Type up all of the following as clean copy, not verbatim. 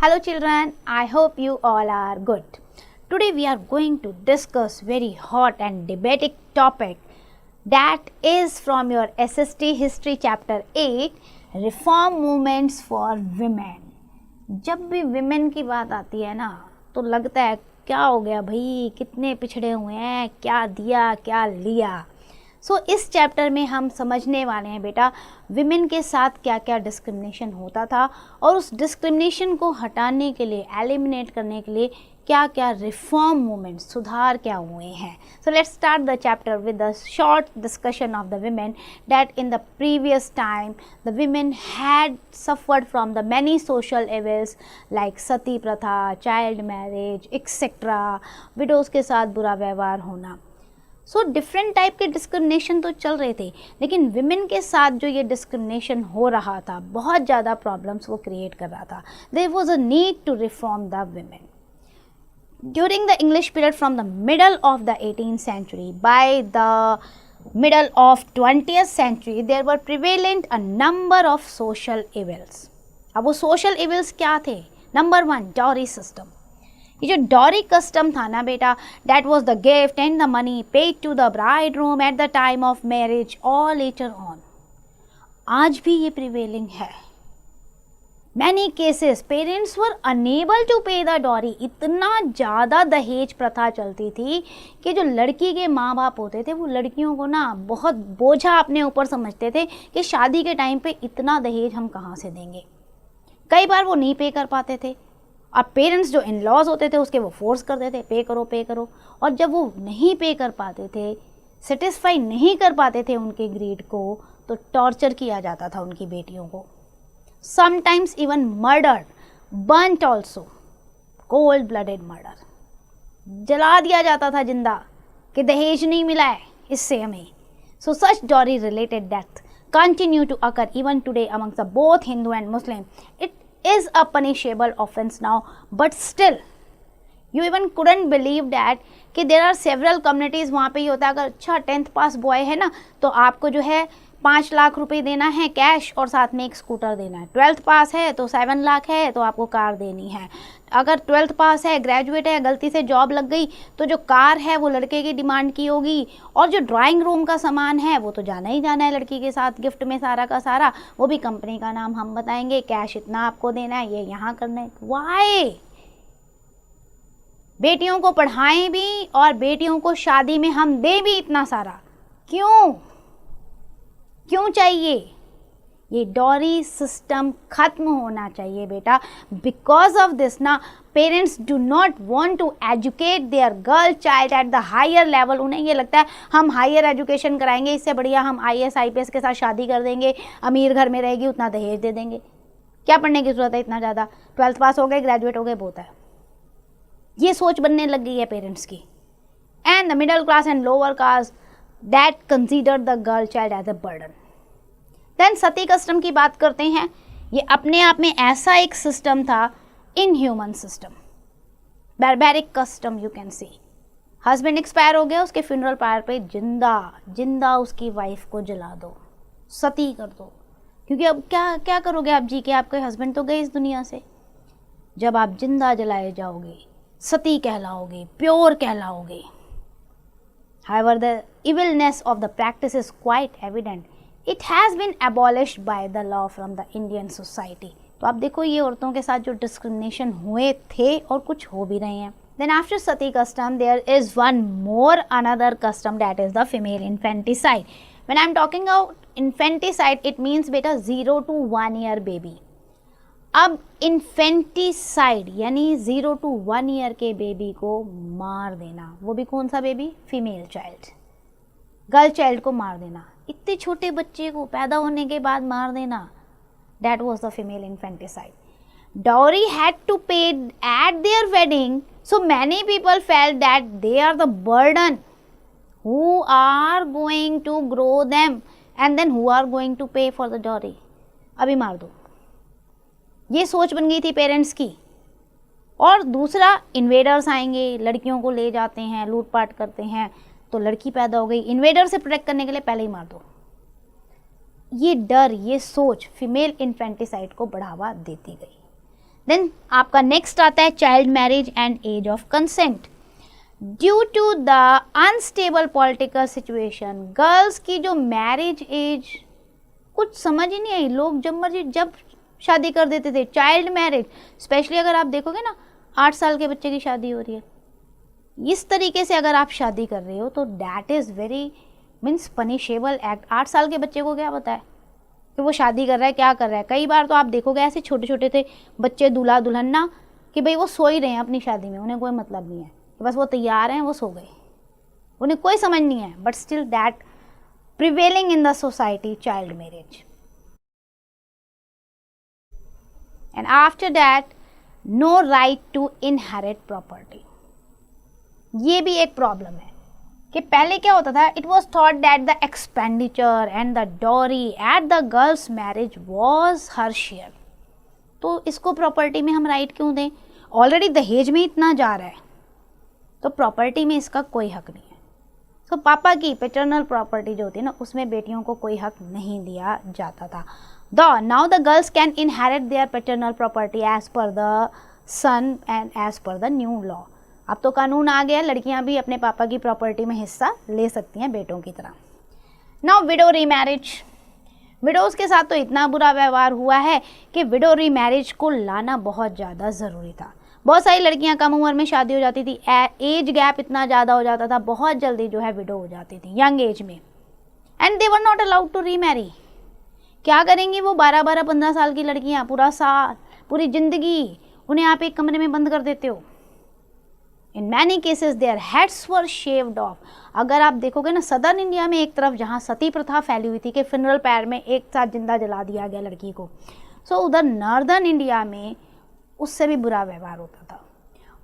Hello children, I hope you all are good. Today we are going to discuss very hot and debating topic that is from your SST History Chapter 8, Reform Movements for Women. जब भी women की बात आती है ना तो लगता है क्या हो गया भाई, कितने पिछड़े हुए हैं, क्या दिया क्या लिया। इस चैप्टर में हम समझने वाले हैं बेटा विमेन के साथ क्या क्या डिस्क्रिमिनेशन होता था और उस डिस्क्रिमिनेशन को हटाने के लिए, एलिमिनेट करने के लिए क्या क्या रिफॉर्म मूवमेंट, सुधार क्या हुए हैं। So let's start the chapter with a short discussion of the women that in the previous time the women had suffered from the many social evils like sati pratha, child marriage etcetera, widows के साथ बुरा व्यवहार होना। Different type के discrimination तो चल रहे थे, लेकिन विमेन के साथ जो ये डिस्क्रिमिनेशन हो रहा था बहुत ज़्यादा प्रॉब्लम्स वो क्रिएट कर रहा था। There was a need to reform the women. During the English period from the middle of the 18th century by the middle of 20th century there were prevalent a number of social evils. अब वो social evils क्या थे? Number 1, dowry system. ये जो dowry custom था ना बेटा, that was the gift and the money paid to the bridegroom at the time of marriage और लेटर ऑन। आज भी ये प्रिवेलिंग है। Many cases parents were unable to pay the dowry. इतना ज़्यादा दहेज प्रथा चलती थी कि जो लड़की के माँ बाप होते थे वो लड़कियों को ना बहुत बोझा अपने ऊपर समझते थे कि शादी के टाइम पे इतना दहेज हम कहाँ से देंगे। कई बार वो नहीं पे कर पाते थे और पेरेंट्स जो इन लॉज होते थे उसके वो फोर्स करते थे पे करो पे करो। और जब वो नहीं पे कर पाते थे, सेटिस्फाई नहीं कर पाते थे उनके ग्रीड को, तो टॉर्चर किया जाता था उनकी बेटियों को। Sometimes even murder, burnt also, cold blooded murder, जला दिया जाता था जिंदा कि दहेज नहीं मिला है इससे हमें। So such dowry related death continue to occur even today amongst both Hindu and Muslim. It is a punishable offense now, but still you even couldn't believe that कि there are several communities वहाँ पे ही होता है। अगर अच्छा 10th पास boy है ना तो आपको जो है 5 लाख रुपए देना है कैश और साथ में एक स्कूटर देना है। 12th पास है तो 7 लाख है तो आपको कार देनी है। अगर 12th पास है, ग्रेजुएट है, गलती से जॉब लग गई तो जो कार है वो लड़के की डिमांड की होगी और जो ड्राइंग रूम का सामान है वो तो जाना ही जाना है लड़की के साथ गिफ्ट में सारा का सारा, वो भी कंपनी का नाम हम बताएंगे, कैश इतना आपको देना है, ये यहाँ करना है। वाई? बेटियों को पढ़ाएं भी और बेटियों को शादी में हम दें भी इतना सारा, क्यों क्यों चाहिए? ये डॉरी सिस्टम खत्म होना चाहिए बेटा। बिकॉज ऑफ दिस ना parents do not want to educate their girl child at the higher level. उन्हें ये लगता है हम हायर एजुकेशन कराएंगे, इससे बढ़िया हम IAS IPS के साथ शादी कर देंगे, अमीर घर में रहेगी, उतना दहेज दे देंगे। क्या पढ़ने की जरूरत है इतना ज़्यादा? 12th पास हो गए, ग्रेजुएट हो गए, बहुत है। ये सोच बनने लग गई है पेरेंट्स की। And the middle class and lower caste that consider the girl child as a burden. Then sati custom की बात करते हैं। ये अपने आप में ऐसा एक सिस्टम था, inhuman system, barbaric custom you can see. Husband expire हो गया, उसके फ्यूनरल पायर पे जिंदा जिंदा उसकी वाइफ को जला दो, सती कर दो। क्योंकि अब क्या क्या करोगे आप जी के, आपके हस्बैंड तो गए इस दुनिया से। जब आप जिंदा जलाए जाओगे सती कहलाओगे, pure कहलाओगे। However, the evilness of the practice is quite evident. It has been abolished by the law from the Indian society. तो आप देखो ये औरतों के साथ जो डिस्क्रिमिनेशन हुए थे और कुछ हो भी रहे हैं। Then after sati custom there is one more another custom, that is the female infanticide. When I am talking about infanticide it means बेटा 0 to 1 year baby. अब इन्फेंटिसाइड यानी 0 to 1 ईयर के बेबी को मार देना, वो भी कौन सा baby? Female child, girl child को मार देना। इतने छोटे बच्चे को पैदा होने के बाद मार देना, that was the female infanticide. Dowry had to pay at their wedding, so many people felt that they are the burden who are going to grow them and then who are going to pay for the dowry. अभी मार दो, ये सोच बन गई थी parents की। और दूसरा, इन्वेडर्स आएंगे, लड़कियों को ले जाते हैं, लूटपाट करते हैं, तो लड़की पैदा हो गई, इन्वेडर से प्रोटेक्ट करने के लिए पहले ही मार दो। ये डर, ये सोच फीमेल इन्फेंटिसाइड को बढ़ावा देती गई। देन आपका नेक्स्ट आता है child marriage and age of consent. Due to the unstable political situation, girls की जो मैरिज एज कुछ समझ ही नहीं आई, लोग जब मर्जी जब शादी कर देते थे। चाइल्ड मैरिज, स्पेशली अगर आप देखोगे ना 8 साल के बच्चे की शादी हो रही है, इस तरीके से अगर आप शादी कर रहे हो तो that is very means punishable act. 8 साल के बच्चे को क्या पता है कि वो शादी कर रहा है, क्या कर रहा है। कई बार तो आप देखोगे ऐसे छोटे छोटे थे बच्चे, दूल्हा दुल्हन ना, कि भाई वो सो ही रहे हैं अपनी शादी में, उन्हें कोई मतलब नहीं है, बस वो तैयार हैं, वो सो गए, उन्हें कोई समझ नहीं है। But still that prevailing in the society child marriage. And after that no right to inherit property. ये भी एक प्रॉब्लम है कि पहले क्या होता था, it was thought that the expenditure and the dowry at the girl's marriage was her share. तो इसको प्रॉपर्टी में हम राइट क्यों दें? ऑलरेडी दहेज में इतना जा रहा है तो प्रॉपर्टी में इसका कोई हक नहीं है। तो पापा की पैटर्नल प्रॉपर्टी जो होती है ना, उसमें बेटियों को कोई हक नहीं दिया जाता था। Now the girls can inherit their paternal property as per the son and as per the new law. अब तो कानून आ गया, लड़कियां भी अपने पापा की प्रॉपर्टी में हिस्सा ले सकती हैं बेटों की तरह। Now window remarriage. विडोज के साथ तो इतना बुरा व्यवहार हुआ है कि विडो रीमैरिज को लाना बहुत ज़्यादा ज़रूरी था। बहुत सारी लड़कियां कम उम्र में शादी हो जाती थी, एज गैप इतना ज़्यादा हो जाता था, बहुत जल्दी जो है विडो हो जाती थी यंग एज में, and they were not allowed to remarry. क्या करेंगी वो 12-15 साल की लड़कियां, पूरा साल, पूरी ज़िंदगी उन्हें आप एक कमरे में बंद कर देते हो। In many cases their heads were shaved of. अगर आप देखोगे ना सदर्न इंडिया में एक तरफ जहाँ सती प्रथा फैली हुई थी कि फ्यूनरल पैर में एक साथ जिंदा जला दिया गया लड़की को, सो उधर नॉर्दर्न इंडिया में उससे भी बुरा व्यवहार होता था।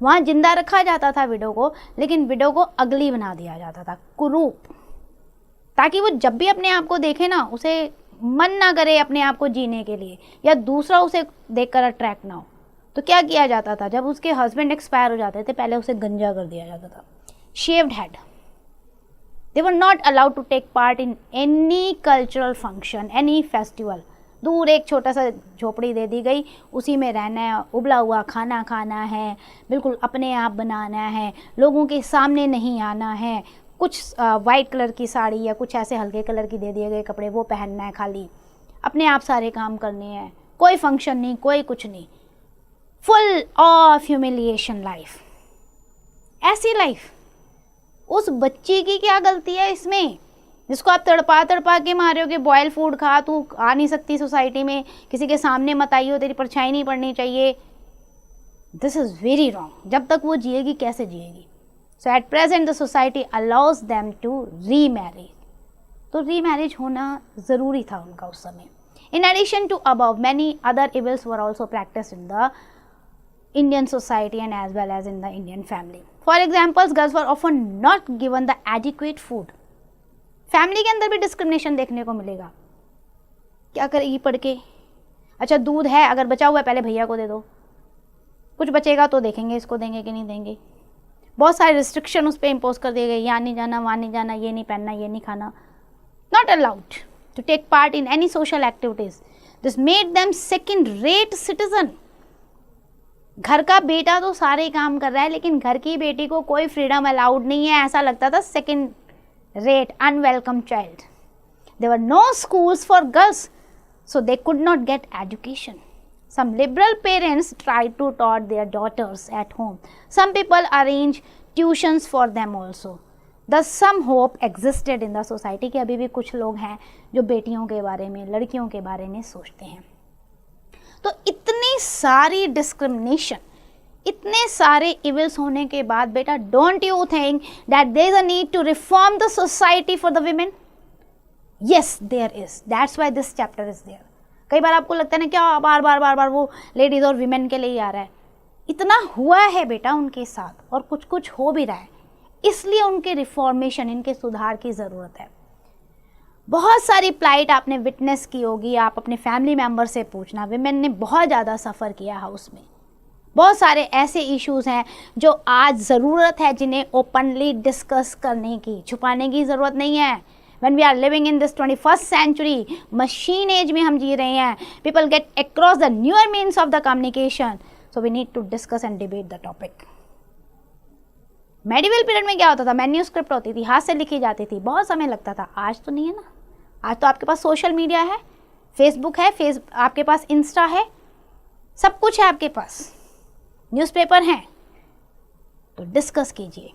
वहाँ जिंदा रखा जाता था विडो को, लेकिन विडो को अगली बना दिया जाता था, कुरूप, ताकि वो जब भी अपने आप को देखे ना उसे मन ना करे अपने आप को जीने के लिए, या दूसरा उसे देखकर अट्रैक्ट ना हो। तो क्या किया जाता था, जब उसके हस्बैंड एक्सपायर हो जाते थे पहले उसे गंजा कर दिया जाता था, shaved head. They were not allowed to take part in any cultural function, any festival. दूर एक छोटा सा झोपड़ी दे दी गई, उसी में रहना है, उबला हुआ खाना खाना है, बिल्कुल अपने आप बनाना है, लोगों के सामने नहीं आना है, कुछ वाइट कलर की साड़ी या कुछ ऐसे हल्के कलर की दे दिए गए कपड़े वो पहनना है, खाली अपने आप सारे काम करने हैं, कोई फंक्शन नहीं, कोई कुछ नहीं, फुल ऑफ ह्यूमिलिएशन लाइफ। ऐसी लाइफ, उस बच्ची की क्या गलती है इसमें, जिसको आप तड़पा तड़पा के मारे हो कि बॉयल फूड खा, तू आ नहीं सकती सोसाइटी में, किसी के सामने मत आई हो, तेरी परछाई नहीं पड़नी चाहिए। This is very wrong. जब तक वो जिएगी कैसे जिएगी? So at present the society allows them to remarry. तो री मैरिज होना ज़रूरी था उनका उस समय। In addition to above many other evils were also practice in the Indian society and as well as in the Indian family. For examples, girls were often not given the adequate food. Family के अंदर भी discrimination देखने को मिलेगा। क्या करेगी पढ़ के? अच्छा दूध है, अगर बचा हुआ है पहले भैया को दे दो, कुछ बचेगा तो देखेंगे इसको देंगे कि नहीं देंगे। बहुत सारे रिस्ट्रिक्शन उस पर इम्पोज कर दिए गए, यहाँ नहीं जाना, वहाँ नहीं जाना, ये नहीं पहनना, ये नहीं खाना। Not allowed to take part in any social activities. This made them second rate citizen. घर का बेटा तो सारे काम कर रहा है, लेकिन घर की बेटी को कोई फ्रीडम अलाउड नहीं है, ऐसा लगता था second rate unwelcome child. There were no schools for girls, so they could not get education. Some liberal parents tried to taught their daughters at home. Some people arrange tuitions for them also. Thus some hope existed in the society कि अभी भी कुछ लोग हैं जो बेटियों के बारे में, लड़कियों के बारे में सोचते हैं। तो इतनी सारी डिस्क्रिमिनेशन, इतने इवल्स इविल्स होने के बाद बेटा, don't you think that there is a need to reform the society for the women? Yes there is, that's why this chapter is there. कई बार आपको लगता है ना क्या बार बार वो लेडीज और विमेन के लिए ही आ रहा है। इतना हुआ है बेटा उनके साथ और कुछ कुछ हो भी रहा है, इसलिए उनके रिफॉर्मेशन, इनके सुधार की ज़रूरत है। बहुत सारी प्लाइट आपने विटनेस की होगी, आप अपने फैमिली मेम्बर से पूछना, विमेन ने बहुत ज़्यादा सफ़र किया हाउस में। बहुत सारे ऐसे इश्यूज़ हैं जो आज ज़रूरत है जिन्हें ओपनली डिस्कस करने की, छुपाने की ज़रूरत नहीं है। when we are living in this 21st century, machine age में हम जी रहे हैं, people get across the newer means of the communication, so we need to discuss and debate the topic. Medieval period में क्या होता था, मैन्यूस्क्रिप्ट होती थी, हाथ से लिखी जाती थी, बहुत समय लगता था. आज तो नहीं है ना, आज तो आपके पास सोशल मीडिया है, फेसबुक है, आपके पास इंस्टा है, सब कुछ है आपके पास, न्यूज़पेपर हैं. तो डिस्कस कीजिए,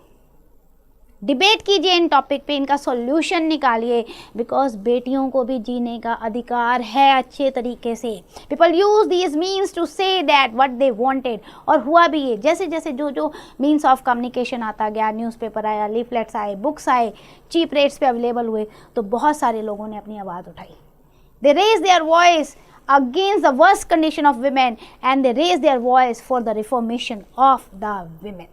डिबेट कीजिए इन टॉपिक पे, इनका सॉल्यूशन निकालिए, बिकॉज बेटियों को भी जीने का अधिकार है अच्छे तरीके से. People use these means to say that what they wanted. और हुआ भी ये, जैसे जैसे जो जो मीन्स ऑफ कम्युनिकेशन आता गया, न्यूज़पेपर आया, लीफलेट्स आए, बुक्स आए, चीप रेट्स पे अवेलेबल हुए, तो बहुत सारे लोगों ने अपनी आवाज़ उठाई. They raise their voice against the worst condition of women and they raise their voice for the reformation of the women.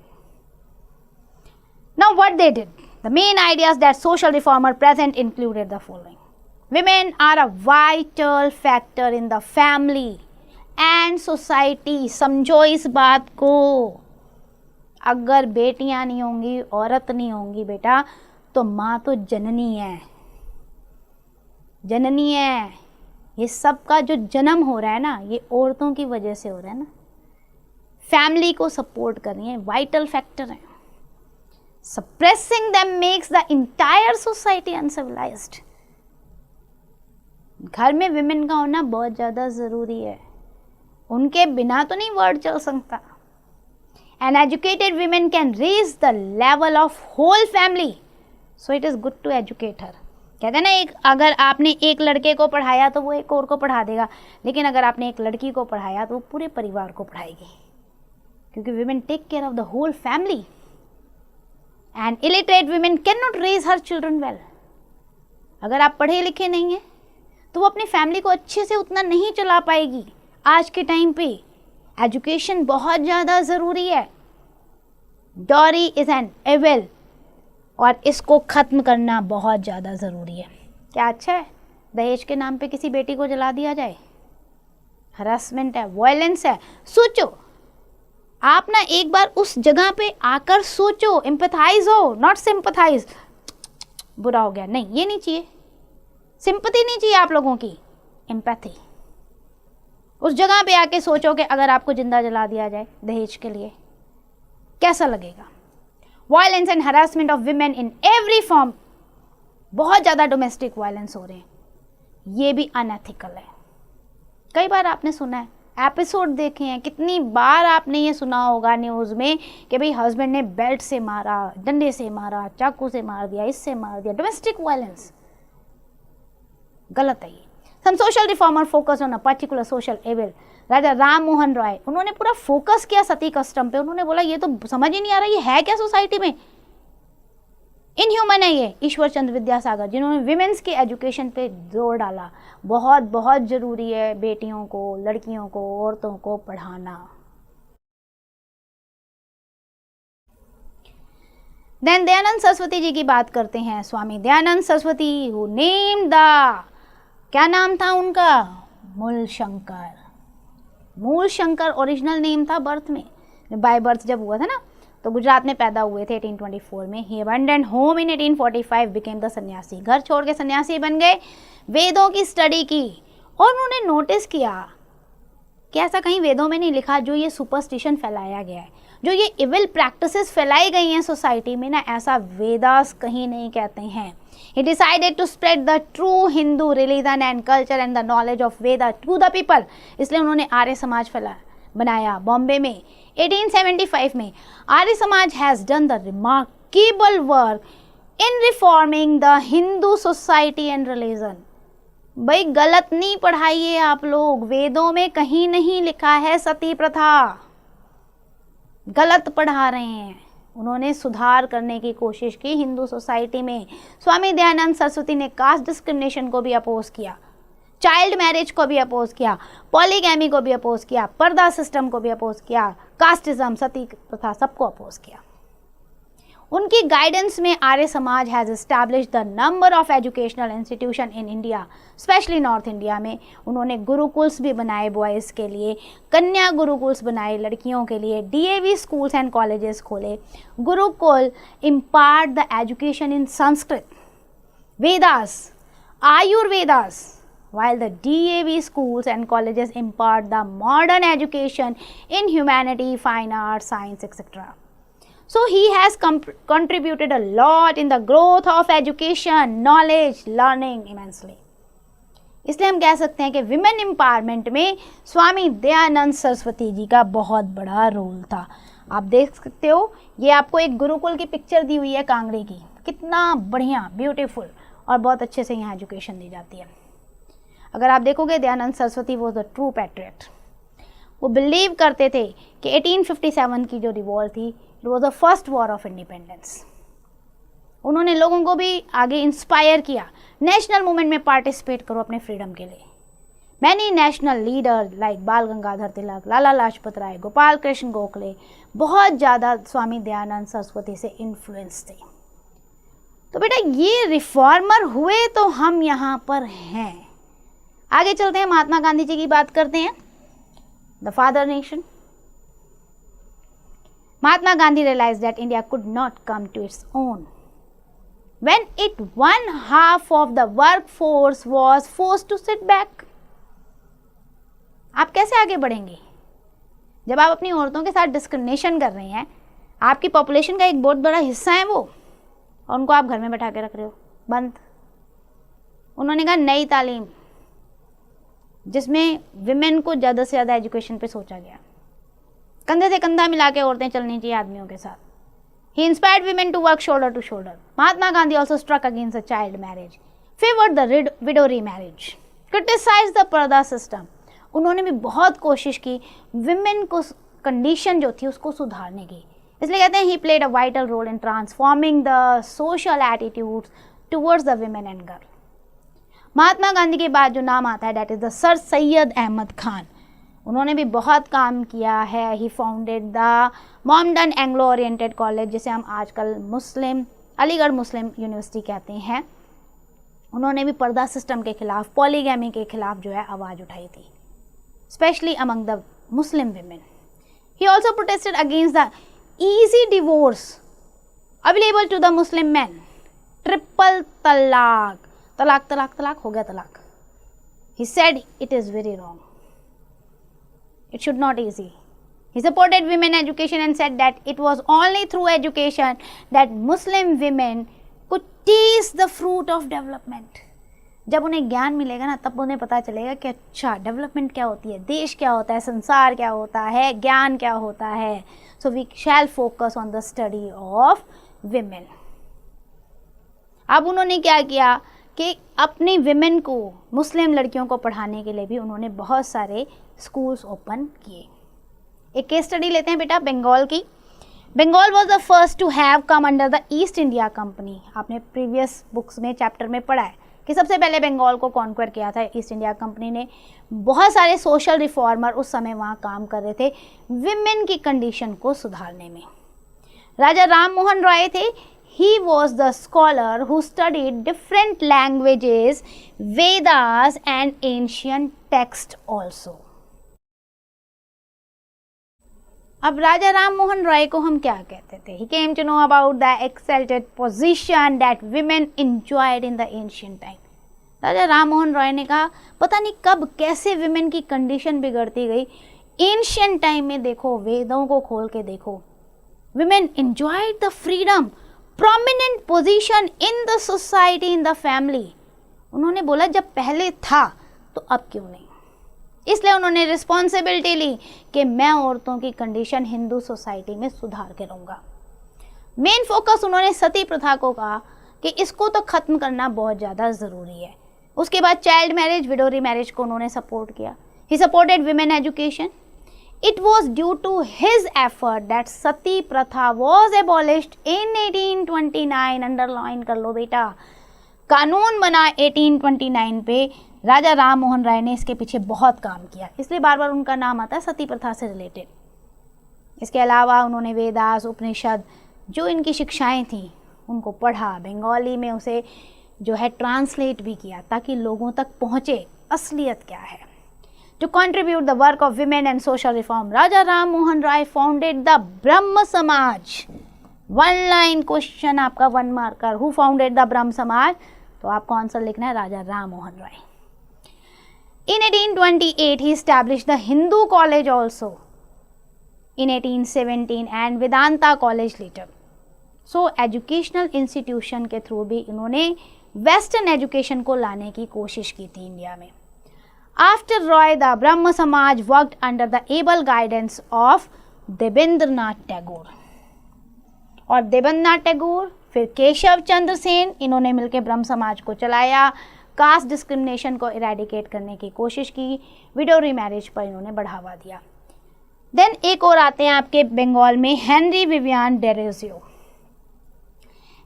Now what they did, the main ideas that social reformer present included the following. Women are a vital factor in the family and society. समझो इस बात को, अगर बेटियां नहीं होंगी, औरत नहीं होंगी बेटा, तो माँ तो जननी है, जननी है. ये सब का जो जन्म हो रहा है ना, ये औरतों की वजह से हो रहा है ना. फैमिली को सपोर्ट कर रही है, वाइटल फैक्टर है. Suppressing them makes the entire society uncivilised. घर में विमेन का होना बहुत ज़्यादा ज़रूरी है, उनके बिना तो नहीं वर्ल्ड चल सकता. An educated women can raise the level of whole family, so it is good to educate her. कहते हैं ना, एक अगर आपने एक लड़के को पढ़ाया तो वो एक और को पढ़ा देगा, लेकिन अगर आपने एक लड़की को पढ़ाया तो वो पूरे परिवार को पढ़ाएगी, क्योंकि women take care of the whole family. And illiterate women cannot raise her children well. अगर आप पढ़े लिखे नहीं हैं तो वो अपनी फैमिली को अच्छे से उतना नहीं चला पाएगी. आज के टाइम पे एजुकेशन बहुत ज़्यादा ज़रूरी है. डॉरी इज़ एन एविल, और इसको ख़त्म करना बहुत ज़्यादा ज़रूरी है. क्या अच्छा है दहेज के नाम पे किसी बेटी को जला दिया जाए? हरासमेंट है, वायलेंस है. सोचो आप ना, एक बार उस जगह पे आकर सोचो, एम्पैथाइज हो, नॉट सिंपैथाइज. बुरा हो गया, नहीं, ये नहीं चाहिए. सिंपैथी नहीं चाहिए आप लोगों की, एम्पैथी. उस जगह पे आके सोचो कि अगर आपको जिंदा जला दिया जाए दहेज के लिए, कैसा लगेगा? Violence and harassment of women in every form, बहुत ज़्यादा डोमेस्टिक वायलेंस हो रहे हैं, ये भी अनएथिकल है. कई बार आपने सुना है, एपिसोड देखे हैं, कितनी बार आपने ये सुना होगा न्यूज़ में कि भाई हस्बैंड ने बेल्ट से मारा, डंडे से मारा, चाकू से मार दिया, इससे मार दिया. डोमेस्टिक वायलेंस गलत है ये. Some social reformer focus on a particular social evil. Raja Ram Mohan Roy, उन्होंने पूरा फोकस किया सती कस्टम पे. उन्होंने बोला ये तो समझ ही नहीं आ रहा, ये है क्या सोसाइटी में, इनह्यूमन है ये. ईश्वर चंद्र विद्यासागर, जिन्होंने विमेंस के एजुकेशन पे जोर डाला. बहुत बहुत ज़रूरी है बेटियों को, लड़कियों को, औरतों को पढ़ाना. देन दयानंद सरस्वती जी की बात करते हैं. Swami Dayanand Saraswati, who named the, क्या नाम था उनका? मूलशंकर. मूलशंकर ओरिजिनल नेम था बर्थ में. बाय बर्थ जब हुआ था ना, तो गुजरात में पैदा हुए थे 1824 में. ही अबंडन्ड होम इन 1845, बिकेम द सन्यासी. घर छोड़ के सन्यासी बन गए. वेदों की स्टडी की और उन्होंने नोटिस किया कि ऐसा कहीं वेदों में नहीं लिखा, जो ये सुपरस्टिशन फैलाया गया है, जो ये इविल प्रैक्टिसेस फैलाई गई हैं सोसाइटी में ना, ऐसा वेदास कहीं नहीं कहते हैं. He decided to spread the true Hindu religion and culture and the knowledge of Veda to the people. इसलिए उन्होंने आर्य समाज बनाया बॉम्बे में 1875 में. Arya Samaj has done the remarkable work in reforming the Hindu society and religion. भाई गलत नहीं पढ़ाइए आप लोग, वेदों में कहीं नहीं लिखा है सती प्रथा, गलत पढ़ा रहे हैं. उन्होंने सुधार करने की कोशिश की हिंदू सोसाइटी में. स्वामी दयानंद सरस्वती ने कास्ट डिस्क्रिमिनेशन को भी अपोज किया, चाइल्ड मैरिज को भी अपोज किया, पॉलीगैमी को भी अपोज किया, पर्दा सिस्टम को भी अपोज किया, कास्टिज्म, सती प्रथा, सबको अपोज किया. उनकी गाइडेंस में Arya Samaj has established the number of educational institution in India, specially north India में. उन्होंने गुरुकुल्स भी बनाए बॉयज़ के लिए, कन्या गुरुकुल्स बनाए लड़कियों के लिए, डीएवी स्कूल्स एंड कॉलेजेस खोले. Gurukul impart the education in Sanskrit Vedas, Ayurvedas, while the DAV schools and colleges impart the modern education in humanity, fine arts, science, etc. So he has contributed a lot in the growth of education, knowledge, learning immensely. इसलिए हम कह सकते हैं कि women empowerment में स्वामी दयानंद सरस्वती जी का बहुत बड़ा रोल था। आप देख सकते हो, ये आपको एक गुरुकुल की पिक्चर दी हुई है कांगड़े की, कितना बढ़िया, ब्यूटीफुल, और बहुत अच्छे से यहाँ एजुकेशन दी जाती है। अगर आप देखोगे, Dayanand Saraswati was the true patriot. वो बिलीव करते थे कि 1857 की जो रिवॉल्ट थी, it was the first war of independence. उन्होंने लोगों को भी आगे इंस्पायर किया, नेशनल मूवमेंट में पार्टिसिपेट करो अपने फ्रीडम के लिए। मैनी नेशनल लीडर लाइक बाल गंगाधर तिलक, लाला लाजपत राय, गोपाल कृष्ण गोखले बहुत ज़्यादा स्वामी दयानंद सरस्वती से इन्फ्लुएंस थे। तो बेटा ये रिफॉर्मर हुए तो हम यहाँ पर हैं। आगे चलते हैं, महात्मा गांधी जी की बात करते हैं। The father nation. Mahatma Gandhi realized that India could not come to its own when one half of the workforce was forced to sit back. आप कैसे आगे बढ़ेंगे जब आप अपनी औरतों के साथ डिस्क्रिमिनेशन कर रहे हैं? आपकी पॉपुलेशन का एक बहुत बड़ा हिस्सा है वो, और उनको आप घर में बैठा के रख रहे हो बंद। उन्होंने कहा नई तालीम, जिसमें विमेन को ज़्यादा से ज़्यादा एजुकेशन पे सोचा गया। कंधे से कंधा मिला के औरतें चलनी चाहिए आदमियों के साथ। He inspired women to work shoulder to shoulder. Mahatma Gandhi also struck against the child marriage, favored the widow remarriage, criticized the पर्दा सिस्टम। उन्होंने भी बहुत कोशिश की विमेन को कंडीशन जो थी उसको सुधारने की। इसलिए कहते हैं he played a vital role in transforming the social attitudes towards the women and girl। Mahatma Gandhi के बाद जो नाम आता है that is the sir Syed Ahmad Khan. उन्होंने भी बहुत काम किया है। He founded the Mohammedan Anglo oriented college, जिसे हम आजकल अलीगढ़ मुस्लिम यूनिवर्सिटी कहते हैं। उन्होंने भी पर्दा सिस्टम के खिलाफ, पॉलीगैमी के खिलाफ जो है आवाज़ उठाई थी, specially among the Muslim women. He also protested against the easy divorce available to the Muslim man, triple talaq, talaq talaq talaq हो गया talaq. He said it is very wrong, it should not easy. He supported women education and said that it was only through education that Muslim women could taste the fruit of development. जब उन्हें ज्ञान मिलेगा ना, तब उन्हें पता चलेगा कि अच्छा डेवलपमेंट क्या होती है, देश क्या होता है, संसार क्या होता है, ज्ञान क्या होता है। So we shall focus on the study of women. अब उन्होंने क्या किया कि अपनी विमेन को, मुस्लिम लड़कियों को पढ़ाने के लिए भी उन्होंने बहुत सारे स्कूल्स ओपन किए। एक केस स्टडी लेते हैं बेटा बंगाल की। Bengal was the first to have come under the East India Company. आपने प्रीवियस बुक्स में चैप्टर में पढ़ा है कि सबसे पहले बंगाल को कॉन्क्वेर किया था ईस्ट इंडिया कंपनी ने। बहुत सारे सोशल रिफॉर्मर उस समय वहाँ काम कर रहे थे विमेन की कंडीशन को सुधारने में। राजा राम मोहन रॉय थे। He was the scholar who studied different languages, Vedas and ancient texts also. अब राजा राम मोहन रॉय को हम क्या कहते थे? He came to know about the exalted position that women enjoyed in the ancient time. राजा राम मोहन रॉय ने कहा पता नहीं कब कैसे विमेन की कंडीशन बिगड़ती गई। एंशियंट टाइम में देखो, वेदों को खोल के देखो, women enjoyed the freedom, prominent position in the society, in the family। उन्होंने बोला जब पहले था तो अब क्यों नहीं। इसलिए उन्होंने रिस्पॉन्सिबिलिटी ली कि मैं औरतों की कंडीशन हिंदू सोसाइटी में सुधार के रहूँगा। मेन फोकस उन्होंने सती प्रथा को कहा कि इसको तो ख़त्म करना बहुत ज़्यादा ज़रूरी है। उसके बाद चाइल्ड मैरिज, विडो रीमैरिज को उन्होंने सपोर्ट किया। He supported women education. It was due to his effort that सती प्रथा was abolished in 1829। अंडरलाइन कर लो बेटा, कानून बना 1829 पे। राजा राम मोहन राय ने इसके पीछे बहुत काम किया, इसलिए बार बार उनका नाम आता है सती प्रथा से रिलेटेड। इसके अलावा उन्होंने वेदास, उपनिषद, जो इनकी शिक्षाएं थी उनको पढ़ा, बंगाली में उसे जो है ट्रांसलेट भी किया ताकि लोगों तक पहुँचे असलियत क्या है। To contribute the work of women and social reform, Raja Ram Mohan Rai founded the Brahma Samaj। 1 line question आपका 1 marker, who founded the Brahma Samaj? तो तो आपको आंसर लिखना है राजा राम मोहन राय। In 1828 he established the Hindu college also in 1817 and Vedanta college later. So educational institution के through भी इन्होंने western education को लाने की कोशिश की थी इंडिया में। After Roy, the Brahma Samaj worked under the able guidance of Debendranath Tagore. और देवेंद्रनाथ टैगोर फिर केशव चंद्र सेन, इन्होंने मिलकर ब्रह्म समाज को चलाया, कास्ट डिस्क्रिमिनेशन को इरेडिकेट करने की कोशिश की, विडो रीमैरिज पर इन्होंने बढ़ावा दिया। देन एक और आते हैं आपके बंगाल में, Henry Vivian Derozio.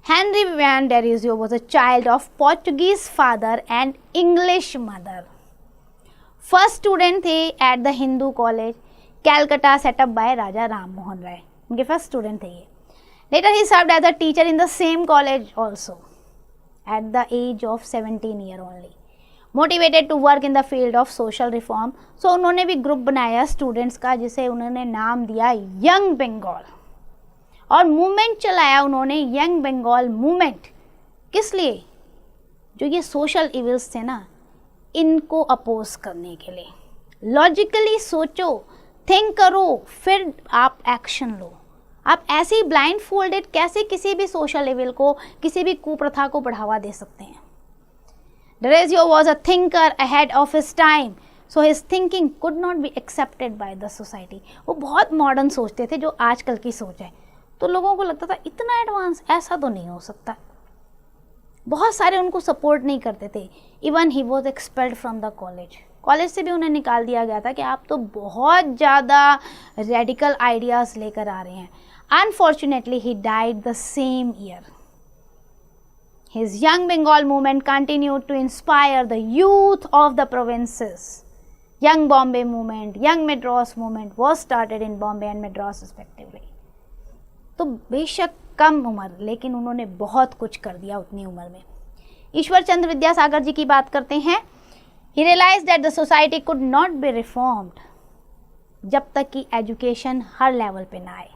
Henry Vivian Derozio was a child of Portuguese father and English mother. First student थे at the Hindu college Calcutta set up by Raja Ram Mohan Roy, उनके फर्स्ट स्टूडेंट थे ये। Later he served as a teacher in the same college also at the age of 17 year only, motivated to work in the field of social reform। so उन्होंने भी group बनाया students का जिसे उन्होंने नाम दिया यंग बंगाल, और मूवमेंट चलाया उन्होंने यंग बंगाल मूवमेंट। किस लिए? जो ये सोशल इविल्स थे ना, इनको अपोज करने के लिए। लॉजिकली सोचो, थिंक करो, फिर आप एक्शन लो। आप ऐसे ही ब्लाइंड फोल्डेड कैसे किसी भी सोशल लेवल को, किसी भी कुप्रथा को बढ़ावा दे सकते हैं? Derozio was a thinker ahead of his time, so his thinking could not be accepted by the society. वो बहुत मॉडर्न सोचते थे, जो आजकल की सोच है, तो लोगों को लगता था इतना एडवांस, ऐसा तो नहीं हो सकता। बहुत सारे उनको सपोर्ट नहीं करते थे। Even he was expelled from the college, college से भी उन्हें निकाल दिया गया था कि आप तो बहुत ज़्यादा रेडिकल आइडियाज़ लेकर आ रहे हैं। Unfortunately, he died the same year. His Young Bengal movement continued to inspire the youth of the provinces. Young Bombay movement, Young Madras movement was started in Bombay and Madras respectively. तो बेशक कम उम्र, लेकिन उन्होंने बहुत कुछ कर दिया उतनी उम्र में। ईश्वर चंद्र विद्यासागर जी की बात करते हैं। He realized that the society could not be reformed जब तक कि एजुकेशन हर लेवल पे ना आए।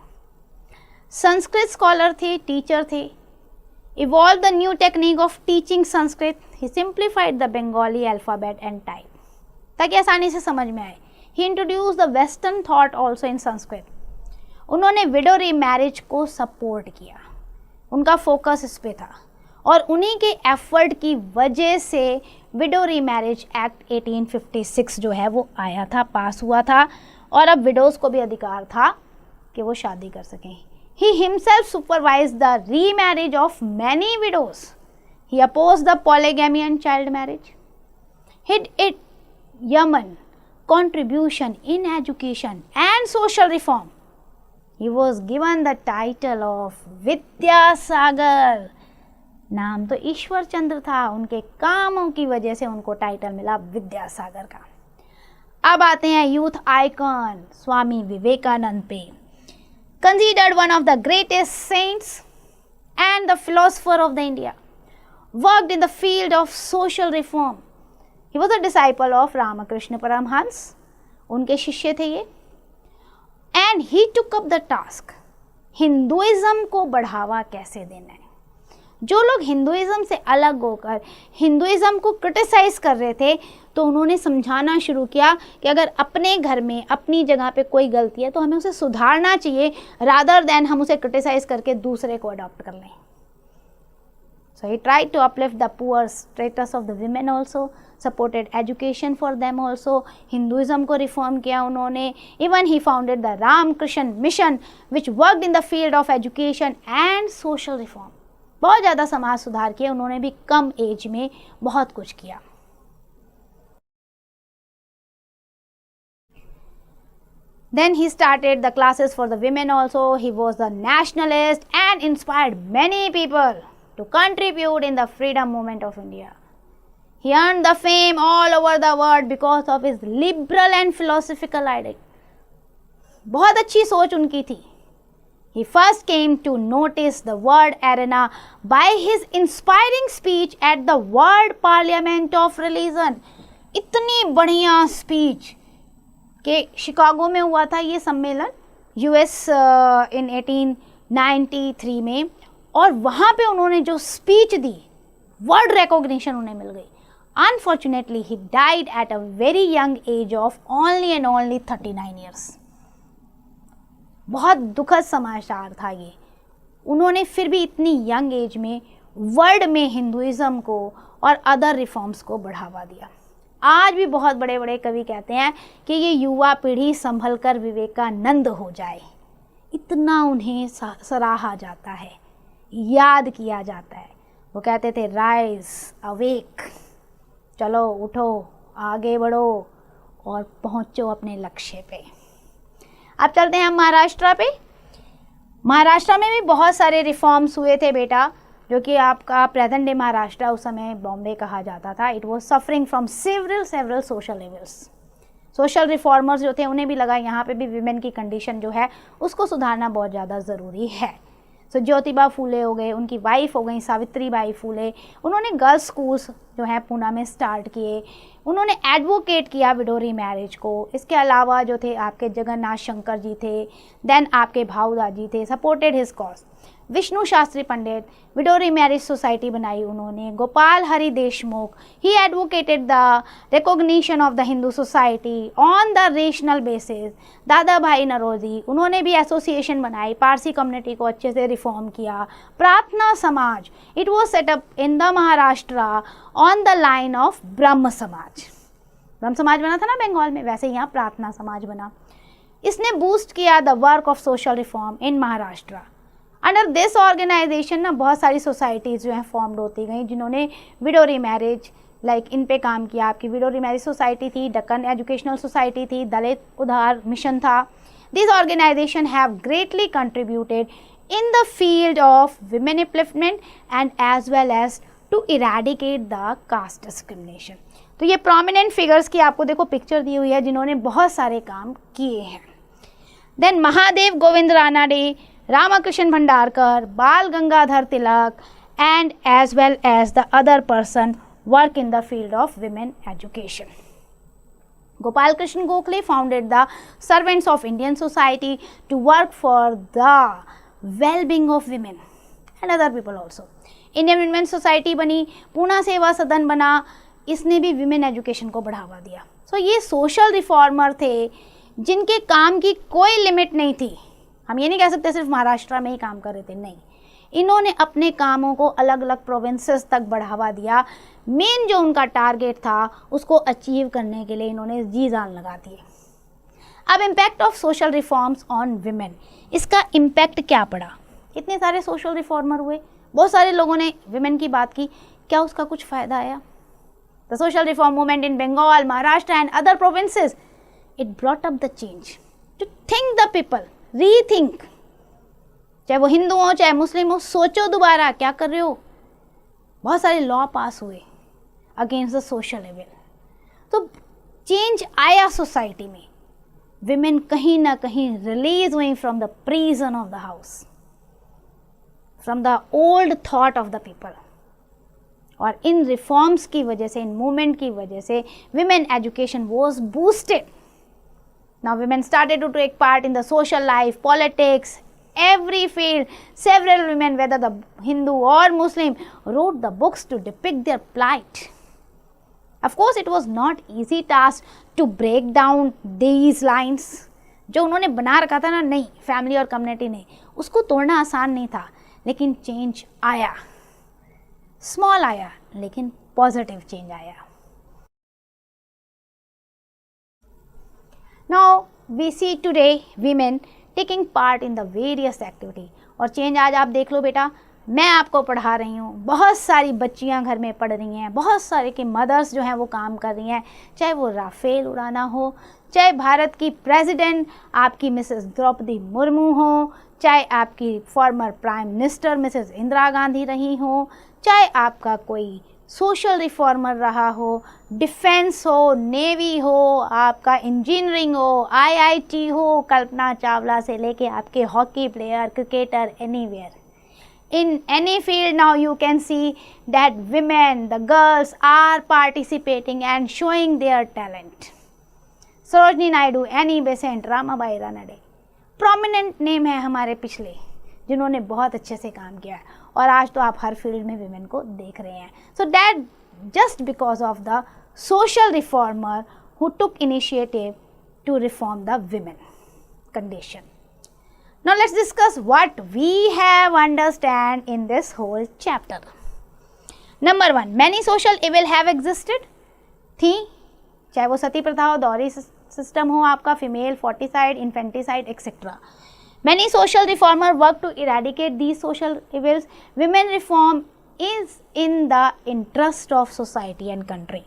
संस्कृत स्कॉलर थे, टीचर थे। Evolve the new technique of teaching Sanskrit, he simplified the Bengali alphabet and type, ताकि आसानी से समझ में आए। He introduce the western thought also in Sanskrit. उन्होंने विडो रीमैरिज को सपोर्ट किया, उनका फोकस इस पे था, और उन्हीं के एफर्ट की वजह से विडो रीमैरिज एक्ट 1856 जो है वो आया था, पास हुआ था, और अब विडोज़ को भी अधिकार था कि वो शादी कर सकें। He himself supervised the remarriage of many widows. He opposed the polygamy and child marriage. He did yeoman contribution in education and social reform. He was given the title of Vidyasagar. नाम तो ईश्वर चंद्र था, उनके कामों की वजह से उनको title मिला विद्यासागर का। अब आते हैं यूथ आइकन स्वामी विवेकानंद पे। Considered one of the greatest saints and the philosopher of the India, worked in the field of social reform. He was a disciple of Ramakrishna Paramhans, उनके शिष्य थे ये, and he took up the task, Hinduism को बढ़ावा कैसे देना है। जो लोग हिंदुइज्म से अलग होकर हिंदुइज्म को क्रिटिसाइज कर रहे थे, तो उन्होंने समझाना शुरू किया कि अगर अपने घर में अपनी जगह पे कोई गलती है तो हमें उसे सुधारना चाहिए, रादर देन हम उसे क्रिटिसाइज करके दूसरे को अडॉप्ट कर लें। So he tried to uplift the poor status of the women also, supported education for them also, Hinduism को रिफॉर्म किया उन्होंने। Even he founded the Ramakrishna mission which worked in the field of education and social reform. बहुत ज़्यादा समाज सुधार किया उन्होंने भी, कम एज में बहुत कुछ किया। Then he started the classes for the women also. He was a nationalist and inspired many people to contribute in the freedom movement of India. He earned the fame all over the world because of his liberal and philosophical ideas. बहुत अच्छी सोच उनकी थी। He first came to notice the world arena by his inspiring speech at the World Parliament of Religion. इतनी बढ़िया speech कि Chicago में हुआ था ये सम्मेलन, यूएस इन 1893 में, और वहाँ पे उन्होंने जो स्पीच दी वर्ल्ड रिकॉग्निशन उन्हें मिल गई। Unfortunately he died at a very young age of only and only 39 years. बहुत दुखद समाचार था ये। उन्होंने फिर भी इतनी यंग एज में वर्ल्ड में हिंदुइज्म को और अदर रिफॉर्म्स को बढ़ावा दिया। आज भी बहुत बड़े बड़े कवि कहते हैं कि ये युवा पीढ़ी संभल कर विवेकानंद हो जाए, इतना उन्हें सराहा जाता है, याद किया जाता है। वो कहते थे राइज अवेक, चलो उठो, आगे बढ़ो और पहुंचो अपने लक्ष्य पे। अब चलते हैं हम महाराष्ट्र पे। महाराष्ट्र में भी बहुत सारे रिफॉर्म्स हुए थे बेटा, जो कि आपका प्रेजेंट डे महाराष्ट्र उस समय बॉम्बे कहा जाता था। It was suffering from several social levels. Social reformers जो थे उन्हें भी लगा यहाँ पे भी विमेन की कंडीशन जो है उसको सुधारना बहुत ज़्यादा ज़रूरी है। सो ज्योतिबा फूले हो गए, उनकी वाइफ हो गई सावित्रीबाई फूले, उन्होंने गर्ल्स स्कूल्स जो है पूना में स्टार्ट किए। उन्होंने एडवोकेट किया विडोरी मैरिज को। इसके अलावा जो थे आपके जगन्नाथ शंकर जी थे, देन आपके भाऊदा जी थे, supported his cause. Vishnu Shastri Pandit, widow remarriage society बनाई उन्होंने। Gopal Hari Deshmukh, he advocated the recognition of the Hindu society on the rational basis. Dadabhai Naoroji, उन्होंने भी एसोसिएशन बनाई, पारसी कम्युनिटी को अच्छे से रिफॉर्म किया। प्रार्थना समाज, it was setup in the Maharashtra on the line of ब्रह्म समाज। ब्रह्म समाज बना था ना बंगाल में, वैसे यहाँ प्रार्थना समाज बना। इसने बूस्ट किया the work of social reform in Maharashtra. Under this organisation ना बहुत सारी सोसाइटीज़ जो हैं फॉर्म्ड होती गई, जिन्होंने विडोरी मैरिज इन पे काम किया। आपकी विडोरी मैरिज सोसाइटी थी, दक्कन एजुकेशनल सोसाइटी थी, दलित उद्धार मिशन था। This organisation have greatly contributed in the field of women upliftment and as well as to eradicate the caste discrimination. तो ये प्रोमिनेंट फिगर्स की आपको देखो पिक्चर दी हुई है जिन्होंने बहुत सारे काम किए हैं। देन महादेव गोविंद रानाडे, रामाकृष्ण भंडारकर, बाल Gangadhar Tilak and as well as the other person work in the field of women education. Gopal Krishna Gokhale founded the Servants of Indian Society to work for the well-being of women and other people also. Indian Women's Society बनी, पूना सेवा सदन बना, इसने भी women education को बढ़ावा दिया। So ये social reformer थे जिनके काम की कोई लिमिट नहीं थी। हम ये नहीं कह सकते सिर्फ महाराष्ट्र में ही काम कर रहे थे, नहीं, इन्होंने अपने कामों को अलग अलग प्रोविंसेस तक बढ़ावा दिया। मेन जो उनका टारगेट था उसको अचीव करने के लिए इन्होंने जी जान लगा दिए। अब impact of social reforms on women, इसका इम्पैक्ट क्या पड़ा? इतने सारे सोशल रिफॉर्मर हुए, बहुत सारे लोगों ने विमेन की बात की, क्या उसका कुछ फ़ायदा आया? The social reform movement in Bengal, Maharashtra and other provinces, it brought up the change to think the people, rethink, चाहे वो हिंदू हो चाहे मुस्लिम हो, सोचो दोबारा क्या कर रहे हो। बहुत सारे लॉ पास हुए अगेंस्ट द सोशल लेवल, तो चेंज आया सोसाइटी में। विमेन कहीं ना कहीं रिलीज हुई from the prison of the house, from the old thought of the people. और इन रिफॉर्म्स की वजह से, इन मूवमेंट की वजह से women education was boosted. Now women started to take part in the social life, politics, every field. Several women, whether the Hindu or Muslim, wrote the books to depict their plight. Of course, it was not easy task to break down these lines. जो उन्होंने बना रखा था ना, नहीं, family और community ने, उसको तोड़ना आसान नहीं था, लेकिन चेंज आया, स्मॉल आया, लेकिन पॉजिटिव चेंज आया। Now we see today women taking part in the various activity। और चेंज आज आप देख लो बेटा, मैं आपको पढ़ा रही हूँ, बहुत सारी बच्चियाँ घर में पढ़ रही हैं, बहुत सारे की मदर्स जो हैं वो काम कर रही हैं, चाहे वो राफेल उड़ाना हो, चाहे भारत की प्रेसिडेंट आपकी मिसेस द्रौपदी मुर्मू हो, चाहे आपकी former prime minister Mrs Indira Gandhi रही हो, चाहे आपका कोई सोशल रिफॉर्मर रहा हो, डिफेंस हो, नेवी हो, आपका इंजीनियरिंग हो, आईआईटी हो, कल्पना चावला से लेके आपके hockey player, cricketer, anywhere, in any field now you can see that women, the girls are participating and showing their talent. Sarojini Naidu, Annie Besant, Ramabai Ranade, prominent name है हमारे पिछले जिन्होंने बहुत अच्छे से काम किया है। और आज तो आप हर फील्ड में विमेन को देख रहे हैं. So that just because of the social reformer who took initiative to reform the women condition. Now let's discuss what we have understand in this whole chapter. Number 1, many social evil have existed. थी, चाहे वो सती प्रथा हो, दौरी system हो, आपका female foeticide, infanticide etcetera. Many social reformer work to eradicate these social evils. Women reform is in the interest of society and country.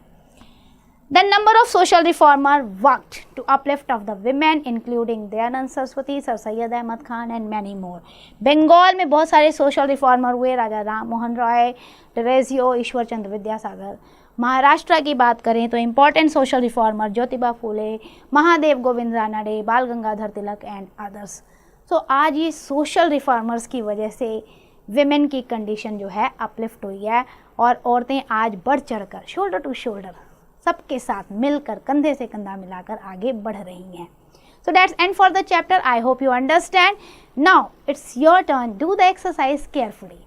The number of social reformer worked to uplift of the women including Dayanand Saraswati, Sir Syed Ahmad Khan and many more. Bengal में बहुत सारे social reformer हुए, राजा राम मोहन रॉय, टेरेजियो, ईश्वर चंद्र विद्यासागर. महाराष्ट्र की बात करें तो important social reformer Jyotiba Phule, Mahadev Govind Ranade, बाल Gangadhar Tilak and others. सो आज ये सोशल रिफॉर्मर्स की वजह से विमेन की कंडीशन जो है अपलिफ्ट हुई है और औरतें आज बढ़ चढ़कर शोल्डर टू शोल्डर सबके साथ मिलकर कंधे से कंधा मिलाकर आगे बढ़ रही हैं. So that's and for the chapter. I hope you understand. Now it's your turn. Do the exercise carefully.